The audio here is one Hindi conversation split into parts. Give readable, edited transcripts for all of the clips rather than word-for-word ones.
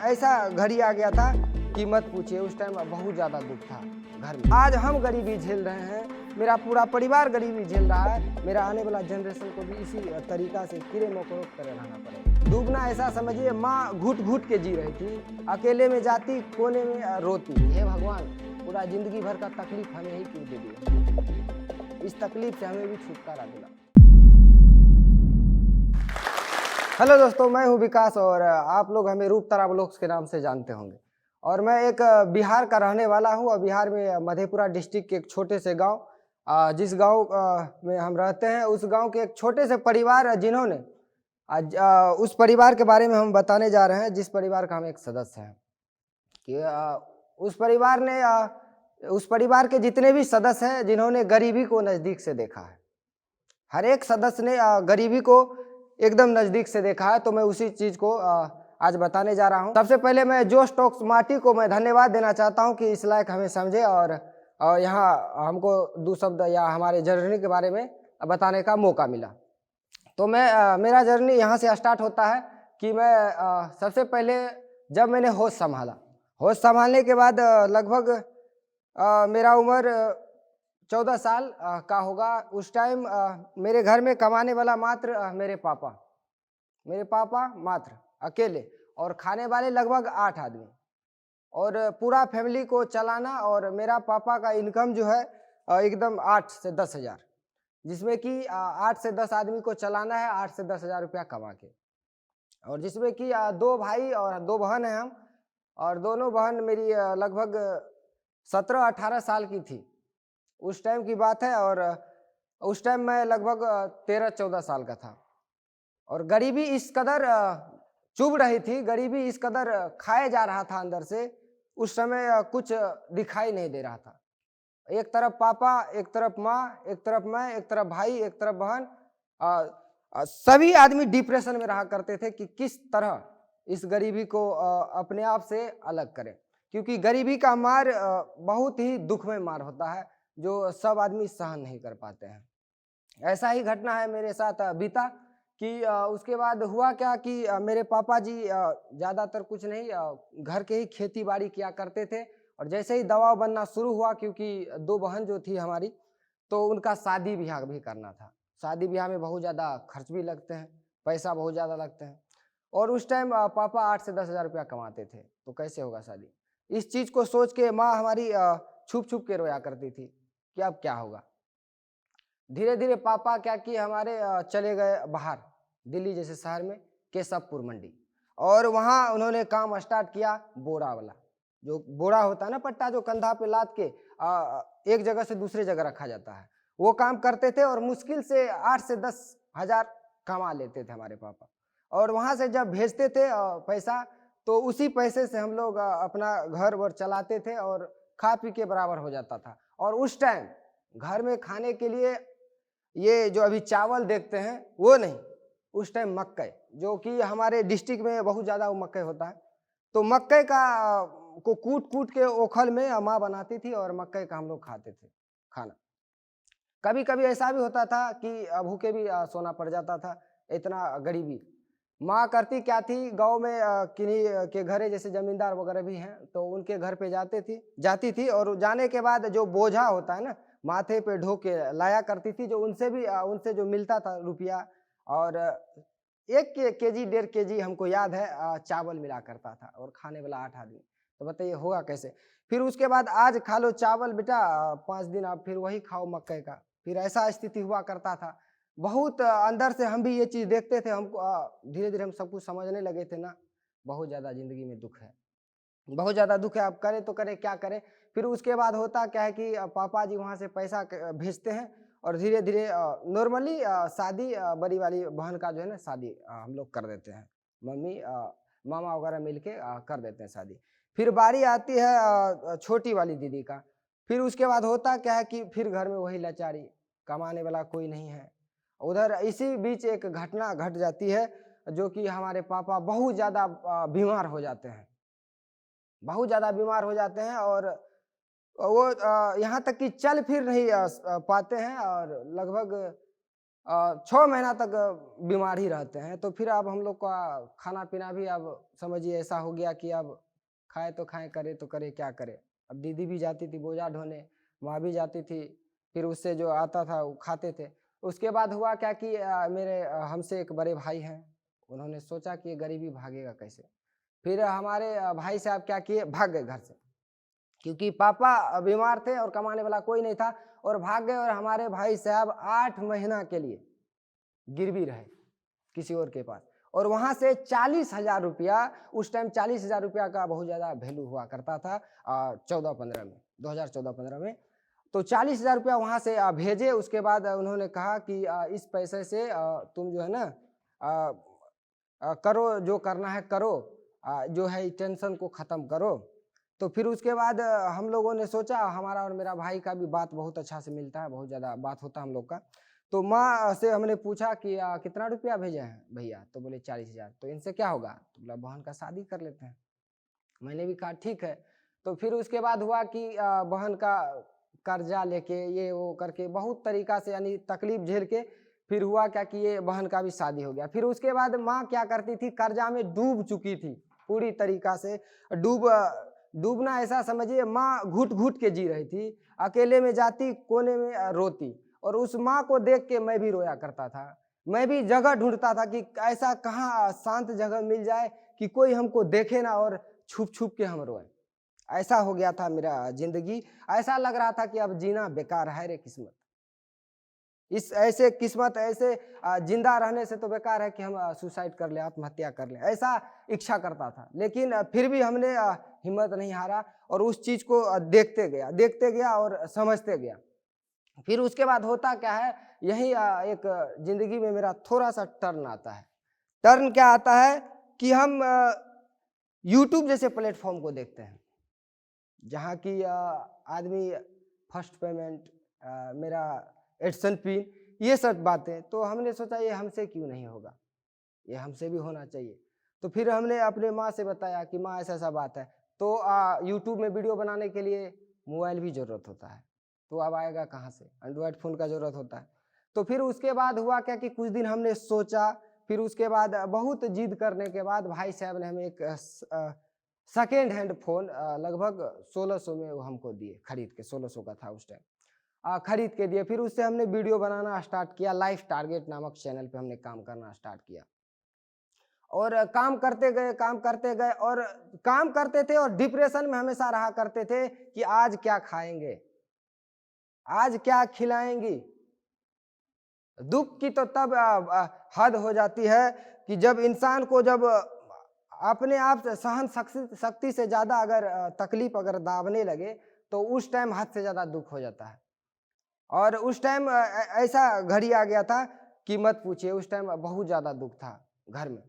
ऐसा घड़ी आ गया था कि मत पूछिए, उस टाइम बहुत ज़्यादा दुख था घर में। आज हम गरीबी झेल रहे हैं, मेरा पूरा परिवार गरीबी झेल रहा है, मेरा आने वाला जनरेशन को भी इसी तरीका से कीड़े मकोड़ों की तरह रहना पड़ेगा। डूबना ऐसा समझिए, माँ घुट घुट के जी रही थी, अकेले में जाती, कोने में रोती। हे भगवान, पूरा जिंदगी भर का तकलीफ हमें ही क्यों दे दिया? इस तकलीफ से हमें भी छुटकारा दिला। हेलो दोस्तों, मैं हूं विकास और आप लोग हमें रूप तारा ब्लॉग्स के नाम से जानते होंगे। और मैं एक बिहार का रहने वाला हूं और बिहार में मधेपुरा डिस्ट्रिक्ट के एक छोटे से गांव, जिस गांव में हम रहते हैं, उस गांव के एक छोटे से परिवार जिन्होंने उस परिवार के बारे में हम बताने जा रहे हैं, जिस परिवार का हम एक सदस्य हैं। कि उस परिवार के जितने भी सदस्य हैं जिन्होंने गरीबी को नज़दीक से देखा है, हर एक सदस्य ने गरीबी को एकदम नज़दीक से देखा है। तो मैं उसी चीज़ को आज बताने जा रहा हूं। सबसे पहले मैं जोश टॉक्स माटी को मैं धन्यवाद देना चाहता हूं कि इस लायक हमें समझे और यहाँ हमको 2 शब्द या हमारे जर्नी के बारे में बताने का मौका मिला। तो मेरा जर्नी यहाँ से स्टार्ट होता है कि मैं सबसे पहले जब मैंने होश संभालने के बाद लगभग मेरा उम्र 14 साल का होगा। उस टाइम मेरे घर में कमाने वाला मात्र मेरे पापा मात्र अकेले, और खाने वाले लगभग 8 आदमी, और पूरा फैमिली को चलाना। और मेरा पापा का इनकम जो है एकदम 8 से 10 हज़ार, जिसमें कि 8 से 10 आदमी को चलाना है, 8 से 10 हज़ार रुपया कमा के। और जिसमें कि 2 भाई और 2 बहन हैं हम, और दोनों बहन मेरी लगभग 17-18 साल की थी उस टाइम की बात है। और उस टाइम मैं लगभग 13-14 साल का था। और गरीबी इस कदर चुभ रही थी, गरीबी इस कदर खाए जा रहा था अंदर से। उस समय कुछ दिखाई नहीं दे रहा था। एक तरफ पापा, एक तरफ माँ, एक तरफ मैं, एक तरफ भाई, एक तरफ बहन, सभी आदमी डिप्रेशन में रहा करते थे कि किस तरह इस गरीबी को अपने आप से अलग करें, क्योंकि गरीबी का मार बहुत ही दुखमय मार होता है जो सब आदमी सहन नहीं कर पाते हैं। ऐसा ही घटना है मेरे साथ बीता कि उसके बाद हुआ क्या कि मेरे पापा जी ज़्यादातर कुछ नहीं, घर के ही खेती बाड़ी किया करते थे। और जैसे ही दबाव बनना शुरू हुआ, क्योंकि 2 बहन जो थी हमारी, तो उनका शादी ब्याह भी करना था। शादी ब्याह में बहुत ज़्यादा खर्च भी लगते हैं, पैसा बहुत ज़्यादा लगते हैं। और उस टाइम पापा 8 से 10 हज़ार रुपया कमाते थे, तो कैसे होगा शादी? इस चीज़ को सोच के माँ हमारी छुप छुप के रोया करती थी कि अब क्या होगा। धीरे धीरे पापा क्या किए, हमारे चले गए बाहर, दिल्ली जैसे शहर में, केशवपुर मंडी। और वहाँ उन्होंने काम स्टार्ट किया बोरा वाला, जो बोरा होता है ना, पट्टा जो कंधा पे लाद के एक जगह से दूसरे जगह रखा जाता है, वो काम करते थे। और मुश्किल से 8 से 10 हज़ार कमा लेते थे हमारे पापा। और वहाँ से जब भेजते थे पैसा, तो उसी पैसे से हम लोग अपना घर वर चलाते थे और खा पी के बराबर हो जाता था। और उस टाइम घर में खाने के लिए ये जो अभी चावल देखते हैं वो नहीं, उस टाइम मक्के, जो कि हमारे डिस्ट्रिक्ट में बहुत ज़्यादा वो मक्के होता है, तो मक्के का को कूट कूट के ओखल में माँ बनाती थी और मक्के का हम लोग खाते थे खाना। कभी कभी ऐसा भी होता था कि भूखे भी सोना पड़ जाता था, इतना गरीबी। माँ करती क्या थी, गांव में किन्हीं के घरे जैसे जमींदार वगैरह भी हैं, तो उनके घर पे जाती थी। और जाने के बाद जो बोझा होता है ना, माथे पे ढो के लाया करती थी, जो उनसे जो मिलता था रुपया, और 1 केजी 1.5 केजी हमको याद है चावल मिला करता था, और खाने वाला 8 आदमी। तो बताइए होगा कैसे? फिर उसके बाद आज खा लो चावल बेटा, 5 दिन आप फिर वही खाओ मक्के का। फिर ऐसा स्थिति हुआ करता था। बहुत अंदर से हम भी ये चीज़ देखते थे, हमको धीरे धीरे हम सब कुछ समझने लगे थे ना, बहुत ज़्यादा ज़िंदगी में दुख है, बहुत ज़्यादा दुख है। अब करें तो करें, क्या करें? फिर उसके बाद होता क्या है कि पापा जी वहाँ से पैसा भेजते हैं, और धीरे धीरे नॉर्मली शादी बड़ी वाली बहन का जो है ना शादी हम लोग कर देते हैं। मम्मी मामा वगैरह मिल के कर देते हैं शादी। फिर बारी आती है छोटी वाली दीदी का। फिर उसके बाद होता क्या है कि फिर घर में वही लाचारी, कमाने वाला कोई नहीं है। उधर इसी बीच एक घटना घट जाती है, जो कि हमारे पापा बहुत ज़्यादा बीमार हो जाते हैं, बहुत ज़्यादा बीमार हो जाते हैं। और वो यहाँ तक कि चल फिर नहीं पाते हैं, और लगभग 6 महीना तक बीमार ही रहते हैं। तो फिर अब हम लोग का खाना पीना भी अब समझिए ऐसा हो गया कि अब खाए तो खाएं, करे तो करे क्या करे। अब दीदी भी जाती थी बोझा ढोने, माँ भी जाती थी, फिर उससे जो आता था वो खाते थे। उसके बाद हुआ क्या कि मेरे हमसे एक बड़े भाई हैं, उन्होंने सोचा कि ये गरीबी भागेगा कैसे। फिर हमारे भाई साहब क्या किए, भाग गए घर से, क्योंकि पापा बीमार थे और कमाने वाला कोई नहीं था, और भाग गए। और हमारे भाई साहब 8 महीना के लिए गिरवी रहे किसी और के पास, और वहां से 40,000 रुपया, उस टाइम 40,000 रुपया का बहुत ज्यादा वैल्यू हुआ करता था 14-15 में, 2014-15 में। तो 40,000 रुपया वहां से भेजे। उसके बाद उन्होंने कहा कि इस पैसे से तुम जो है ना करो, जो करना है करो, जो है टेंशन को ख़त्म करो। तो फिर उसके बाद हम लोगों ने सोचा, हमारा और मेरा भाई का भी बात बहुत अच्छा से मिलता है, बहुत ज़्यादा बात होता है हम लोग का। तो माँ से हमने पूछा कि कितना रुपया भेजे हैं भैया, तो बोले 40,000। तो इनसे क्या होगा, तो बोला बहन का शादी कर लेते हैं। मैंने भी कहा ठीक है। तो फिर उसके बाद हुआ कि बहन का कर्जा लेके ये वो करके बहुत तरीका से, यानी तकलीफ झेल के, फिर हुआ क्या कि ये बहन का भी शादी हो गया। फिर उसके बाद माँ क्या करती थी, कर्जा में डूब चुकी थी पूरी तरीका से। डूबना ऐसा समझिए, माँ घुट घुट के जी रही थी, अकेले में जाती कोने में रोती, और उस माँ को देख के मैं भी रोया करता था। मैं भी जगह ढूंढता था कि ऐसा कहाँ शांत जगह मिल जाए कि कोई हमको देखे ना और छुप छुप के हम रोए। ऐसा हो गया था मेरा जिंदगी। ऐसा लग रहा था कि अब जीना बेकार है रे किस्मत। इस ऐसे किस्मत, ऐसे जिंदा रहने से तो बेकार है कि हम सुसाइड कर ले, आत्महत्या कर ले, ऐसा इच्छा करता था। लेकिन फिर भी हमने हिम्मत नहीं हारा, और उस चीज को देखते गया और समझते गया। फिर उसके बाद होता क्या है, यही एक जिंदगी में मेरा थोड़ा सा टर्न आता है। टर्न क्या आता है कि हम यूट्यूब जैसे प्लेटफॉर्म को देखते हैं, जहाँ की आदमी फर्स्ट पेमेंट, मेरा एडसन पिन, ये सब बातें। तो हमने सोचा ये हमसे क्यों नहीं होगा, ये हमसे भी होना चाहिए। तो फिर हमने अपने माँ से बताया कि माँ ऐसा ऐसा बात है। तो यूट्यूब में वीडियो बनाने के लिए मोबाइल भी ज़रूरत होता है, तो अब आएगा कहाँ से, एंड्रॉयड फ़ोन का ज़रूरत होता है। तो फिर उसके बाद हुआ क्या कि कुछ दिन हमने सोचा, फिर उसके बाद बहुत जिद करने के बाद भाई साहब ने हमें एक सेकेंड हैंड फ़ोन लगभग 1600 में वो हमको दिए, खरीद के। 1600 का था उस टाइम, खरीद के दिए। फिर उससे हमने वीडियो बनाना स्टार्ट किया। लाइफ टारगेट नामक चैनल पे हमने काम करना स्टार्ट किया, और काम करते गए और काम करते थे, और डिप्रेशन में हमेशा रहा करते थे कि आज क्या खाएंगे, आज क्या खिलाएंगी। दुख की तो तब हद हो जाती है कि जब इंसान को, जब अपने आप से सहन शक्ति से ज़्यादा अगर तकलीफ अगर दाबने लगे, तो उस टाइम हद से ज़्यादा दुख हो जाता है। और उस टाइम ऐसा घड़ी आ गया था कि मत पूछिए, उस टाइम बहुत ज़्यादा दुख था घर में।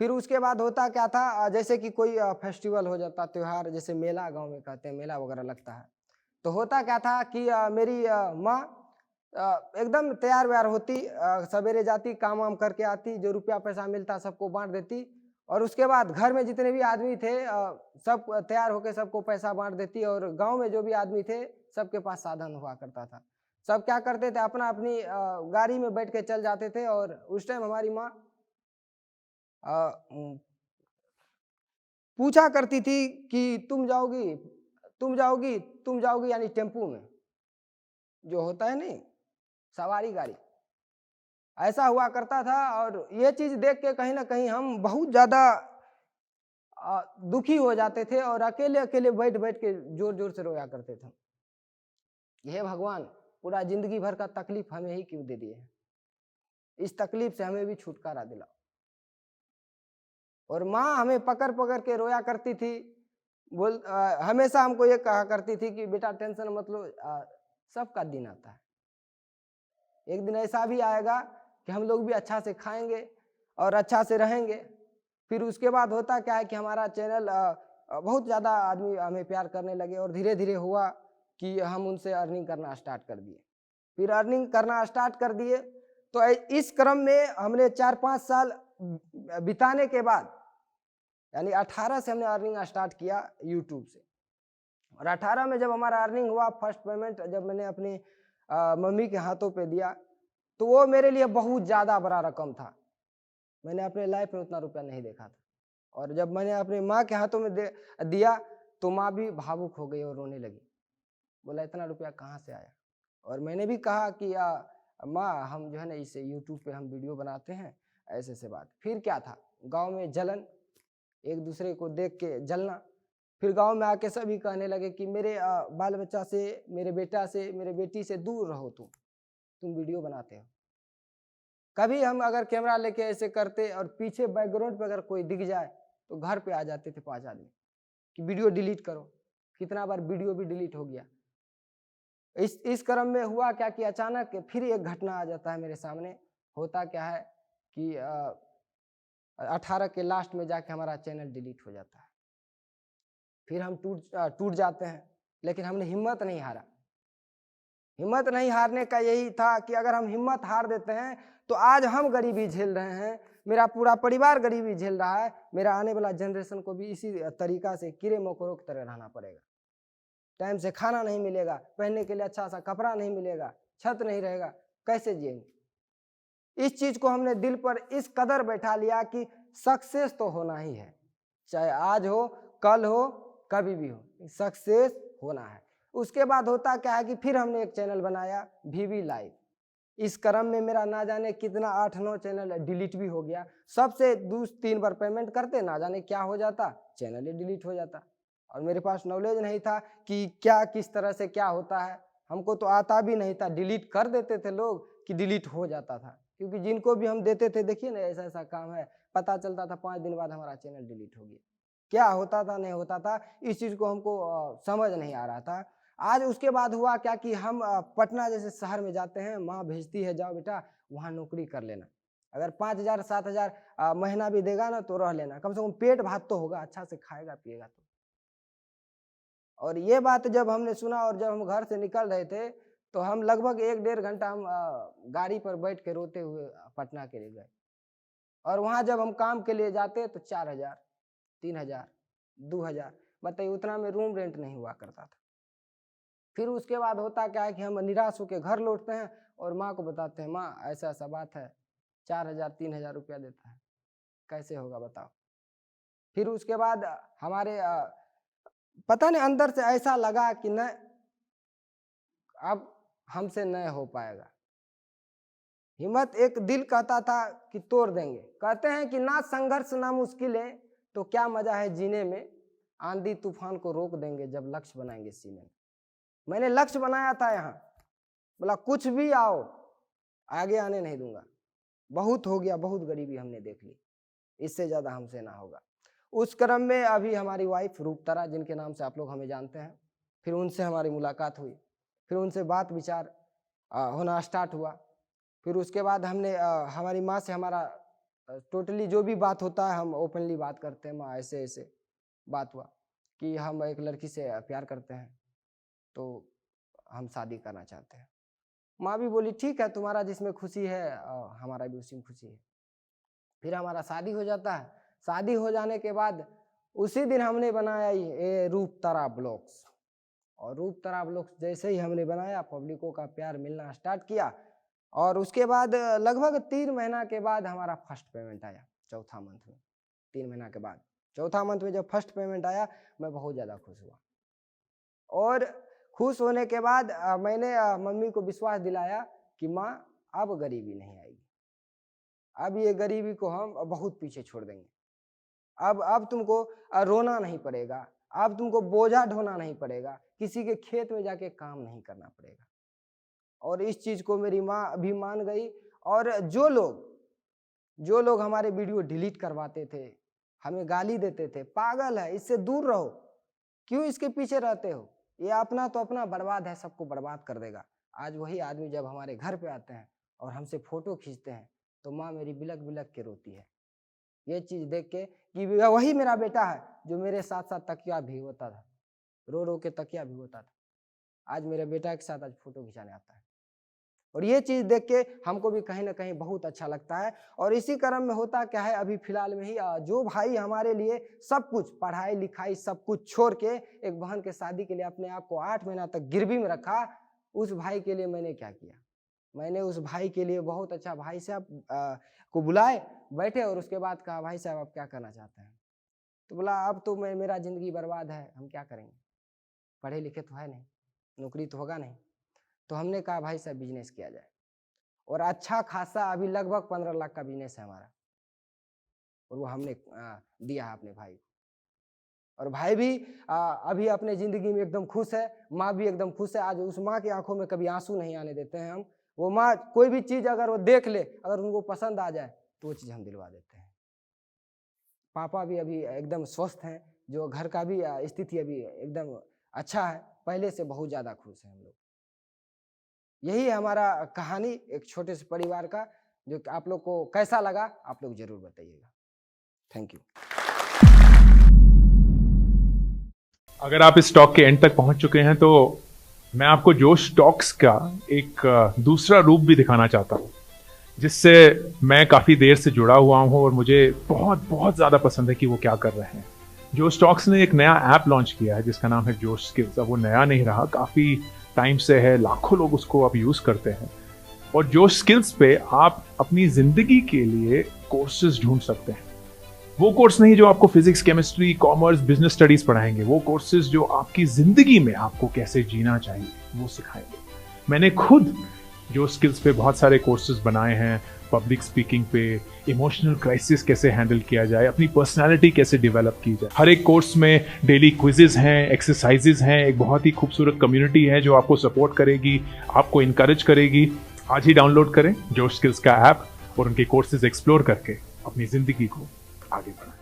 फिर उसके बाद होता क्या था, जैसे कि कोई फेस्टिवल हो जाता, त्योहार, जैसे मेला, गांव में कहते हैं मेला वगैरह लगता है। तो होता क्या था कि मेरी माँ एकदम तैयार व्यार होती, सवेरे जाती, काम वाम करके आती, जो रुपया पैसा मिलता सबको बांट देती, और उसके बाद घर में जितने भी आदमी थे सब तैयार होकर सबको पैसा बांट देती। और गांव में जो भी आदमी थे सबके पास साधन हुआ करता था। सब क्या करते थे, अपना अपनी गाड़ी में बैठ के चल जाते थे। और उस टाइम हमारी माँ पूछा करती थी कि तुम जाओगी, तुम जाओगी, तुम जाओगी, यानी टेम्पू में जो होता है नहीं, सवारी गाड़ी, ऐसा हुआ करता था। और ये चीज देख के कहीं ना कहीं हम बहुत ज्यादा दुखी हो जाते थे, और अकेले अकेले बैठ बैठ के जोर जोर से रोया करते थे, हे भगवान, पूरा जिंदगी भर का तकलीफ हमें ही क्यों दे दिए हैं, इस तकलीफ से हमें भी छुटकारा दिलाओ। और माँ हमें पकड़ पकड़ के रोया करती थी, हमेशा हमको ये कहा करती थी कि बेटा टेंशन मत लो, सबका दिन आता है, एक दिन ऐसा भी आएगा कि हम लोग भी अच्छा से खाएंगे और अच्छा से रहेंगे। फिर उसके बाद होता क्या है कि हमारा चैनल बहुत ज़्यादा आदमी हमें प्यार करने लगे, और धीरे धीरे हुआ कि हम उनसे अर्निंग करना स्टार्ट कर दिए। फिर अर्निंग करना स्टार्ट कर दिए, तो इस क्रम में हमने 4-5 साल बिताने के बाद, यानी 18 से हमने अर्निंग स्टार्ट किया यूट्यूब से। और 18 में जब हमारा अर्निंग हुआ, फर्स्ट पेमेंट जब मैंने अपनी मम्मी के हाथों पे दिया, तो वो मेरे लिए बहुत ज़्यादा बड़ा रकम था। मैंने अपने लाइफ में उतना रुपया नहीं देखा था। और जब मैंने अपनी माँ के हाथों में दिया तो माँ भी भावुक हो गई और रोने लगी। बोला इतना रुपया कहाँ से आया? और मैंने भी कहा कि माँ हम जो है ना इसे यूट्यूब पे हम वीडियो बनाते हैं, ऐसे से बात। फिर क्या था, गांव में जलन, एक दूसरे को देख के जलना। फिर गांव में आके सभी कहने लगे कि मेरे बाल बच्चा से, मेरे बेटा से, मेरे बेटी से दूर रहो, तुम वीडियो बनाते हो। कभी हम अगर कैमरा लेके ऐसे करते और पीछे बैकग्राउंड पे अगर कोई दिख जाए तो घर पे आ जाते थे 5 आदमी कि वीडियो डिलीट करो। कितना बार वीडियो भी डिलीट हो गया। इस क्रम में हुआ क्या कि अचानक फिर एक घटना आ जाता है मेरे सामने। होता क्या है कि 18 के लास्ट में जाके हमारा चैनल डिलीट हो जाता है। फिर हम टूट जाते हैं, लेकिन हमने हिम्मत नहीं हारा। हिम्मत नहीं हारने का यही था कि अगर हम हिम्मत हार देते हैं तो आज हम गरीबी झेल रहे हैं, मेरा पूरा परिवार गरीबी झेल रहा है, मेरा आने वाला जनरेशन को भी इसी तरीका से कीड़े मकोड़ों की तरह रहना पड़ेगा। टाइम से खाना नहीं मिलेगा, पहनने के लिए अच्छा सा कपड़ा नहीं मिलेगा, छत नहीं रहेगा, कैसे जिएंगे? इस चीज को हमने दिल पर इस कदर बैठा लिया कि सक्सेस तो होना ही है, चाहे आज हो, कल हो, कभी भी हो, सक्सेस होना है। उसके बाद होता क्या है कि फिर हमने एक चैनल बनाया VV लाइव। इस क्रम में मेरा ना जाने कितना 8-9 चैनल डिलीट भी हो गया। सबसे 2-3 बार पेमेंट करते, ना जाने क्या हो जाता, चैनल ही डिलीट हो जाता। और मेरे पास नॉलेज नहीं था कि क्या किस तरह से क्या होता है, हमको तो आता भी नहीं था। डिलीट कर देते थे लोग कि डिलीट हो जाता था, क्योंकि जिनको भी हम देते थे, देखिए ना ऐसा ऐसा काम है, पता चलता था 5 दिन बाद हमारा चैनल डिलीट हो गया। क्या होता था नहीं होता था, इस चीज़ को हमको समझ नहीं आ रहा था। आज उसके बाद हुआ क्या कि हम पटना जैसे शहर में जाते हैं, माँ भेजती है जाओ बेटा वहाँ नौकरी कर लेना, अगर 5,000-7,000 महीना भी देगा ना तो रह लेना, कम से कम पेट भात तो होगा, अच्छा से खाएगा पिएगा तो। और ये बात जब हमने सुना और जब हम घर से निकल रहे थे तो हम लगभग 1-1.5 घंटा हम गाड़ी पर बैठ के रोते हुए पटना के लिए गए। और वहाँ जब हम काम के लिए जाते तो 4,000, 3,000, 2,000, बताइए उतना में रूम रेंट नहीं हुआ करता था। फिर उसके बाद होता क्या है कि हम निराश होकर घर लौटते हैं और माँ को बताते हैं, माँ ऐसा ऐसा बात है, 4,000-3,000 रुपया देता है, कैसे होगा बताओ। फिर उसके बाद हमारे पता नहीं अंदर से ऐसा लगा कि न अब हमसे नहीं हो पाएगा। हिम्मत एक दिल कहता था कि तोड़ देंगे। कहते हैं कि ना संघर्ष ना मुश्किलें तो क्या मजा है जीने में, आंधी तूफान को रोक देंगे जब लक्ष्य बनाएंगे सीने में। मैंने लक्ष्य बनाया था यहाँ, बोला कुछ भी आओ आगे आने नहीं दूंगा। बहुत हो गया, बहुत गरीबी हमने देख ली, इससे ज्यादा हमसे ना होगा। उस क्रम में अभी हमारी वाइफ रूपतारा, जिनके नाम से आप लोग हमें जानते हैं, फिर उनसे हमारी मुलाकात हुई, फिर उनसे बात विचार होना स्टार्ट हुआ। फिर उसके बाद हमने हमारी माँ से हमारा टोटली जो भी बात होता है हम ओपनली बात करते हैं। माँ ऐसे ऐसे बात हुआ कि हम एक लड़की से प्यार करते हैं, तो हम शादी करना चाहते हैं। माँ भी बोली ठीक है, तुम्हारा जिसमें खुशी है हमारा भी उसी में खुशी है। फिर हमारा शादी हो जाता है। शादी हो जाने के बाद उसी दिन हमने बनाया ये रूपतारा ब्लॉग्स। और रूपतारा ब्लॉग्स जैसे ही हमने बनाया, पब्लिकों का प्यार मिलना स्टार्ट किया। और उसके बाद लगभग 3 महीना के बाद हमारा फर्स्ट पेमेंट आया, चौथा मंथ में। 3 महीना के बाद चौथा मंथ में जब फर्स्ट पेमेंट आया, मैं बहुत ज़्यादा खुश हुआ। और खुश होने के बाद मैंने मम्मी को विश्वास दिलाया कि माँ अब गरीबी नहीं आएगी, अब ये गरीबी को हम बहुत पीछे छोड़ देंगे। अब तुमको रोना नहीं पड़ेगा, अब तुमको बोझा ढोना नहीं पड़ेगा, किसी के खेत में जाके काम नहीं करना पड़ेगा। और इस चीज को मेरी माँ भी मान गई। और जो लोग हमारे वीडियो डिलीट करवाते थे, हमें गाली देते थे, पागल है, इससे दूर रहो, क्यों इसके पीछे रहते हो, ये अपना तो अपना बर्बाद है, सबको बर्बाद कर देगा। आज वही आदमी जब हमारे घर पे आते हैं और हमसे फोटो खींचते हैं तो माँ मेरी बिलक बिलक के रोती है, ये चीज देख के कि वही मेरा बेटा है जो मेरे साथ साथ तकिया भी होता था, रो रो के तकिया भी होता था, आज मेरे बेटा के साथ आज फोटो खिंचाने आता है। और ये चीज देख के हमको भी कहीं ना कहीं बहुत अच्छा लगता है। और इसी क्रम में होता क्या है, अभी फिलहाल में ही जो भाई हमारे लिए सब कुछ पढ़ाई लिखाई सब कुछ छोड़ के एक बहन के शादी के लिए अपने आप को 8 महीना तक गिरवी में रखा, उस भाई के लिए मैंने क्या किया, मैंने उस भाई के लिए बहुत अच्छा, भाई साहब को बुलाए, बैठे और उसके बाद कहा भाई साहब आप क्या करना चाहते हैं? तो बोला अब तो मेरा ज़िंदगी बर्बाद है, हम क्या करेंगे? पढ़े लिखे तो है नहीं, नौकरी तो होगा नहीं। तो हमने कहा भाई साहब बिजनेस किया जाए, और अच्छा खासा अभी लगभग 15 लाख का बिजनेस है हमारा, और वो हमने दिया है अपने भाई को। और भाई भी अभी अपने ज़िंदगी में एकदम खुश है, माँ भी एकदम खुश है। आज उस माँ की आंखों में कभी आंसू नहीं आने देते हैं हम। वो माँ कोई भी चीज़ अगर वो देख ले, अगर उनको पसंद आ जाए तो वो चीज़ हम दिलवा देते हैं। पापा भी अभी एकदम स्वस्थ हैं, जो घर का भी स्थिति अभी एकदम अच्छा है, पहले से बहुत ज़्यादा खुश हैं हम लोग। यही है हमारा कहानी एक छोटे से परिवार का, जो कि आप लोग को कैसा लगा आप लोग ज़रूर बताइएगा। Thank you. अगर आप इस टॉक के एंड तक पहुंच चुके हैं तो मैं आपको जोश टॉक्स का एक दूसरा रूप भी दिखाना चाहता हूं, जिससे मैं काफ़ी देर से जुड़ा हुआ हूं और मुझे बहुत बहुत ज़्यादा पसंद है कि वो क्या कर रहे हैं। जोश टॉक्स ने एक नया ऐप लॉन्च किया है जिसका नाम है जोश स्किल्स। अब वो नया नहीं रहा, काफ़ी टाइम से है, लाखों लोग उसको अब यूज़ करते हैं। और जोश स्किल्स पे आप अपनी ज़िंदगी के लिए कोर्सेज ढूंढ सकते हैं। वो कोर्स नहीं जो आपको physics, chemistry, commerce, business studies पढ़ाएंगे, वो कोर्सेज जो आपकी जिंदगी में आपको कैसे जीना चाहिए वो सिखाएंगे। मैंने खुद जो स्किल्स पे बहुत सारे कोर्सेज बनाए हैं, पब्लिक स्पीकिंग पे, इमोशनल क्राइसिस कैसे हैंडल किया जाए, अपनी पर्सनालिटी कैसे डेवलप की जाए। हर एक कोर्स में डेली क्विजेज हैं, एक्सरसाइजेज हैं, एक बहुत ही खूबसूरत कम्युनिटी है जो आपको सपोर्ट करेगी, आपको इनकरेज करेगी। आज ही डाउनलोड करें जोश स्किल्स का ऐप और उनके कोर्सेज एक्सप्लोर करके अपनी जिंदगी को आगे बढ़ाएं।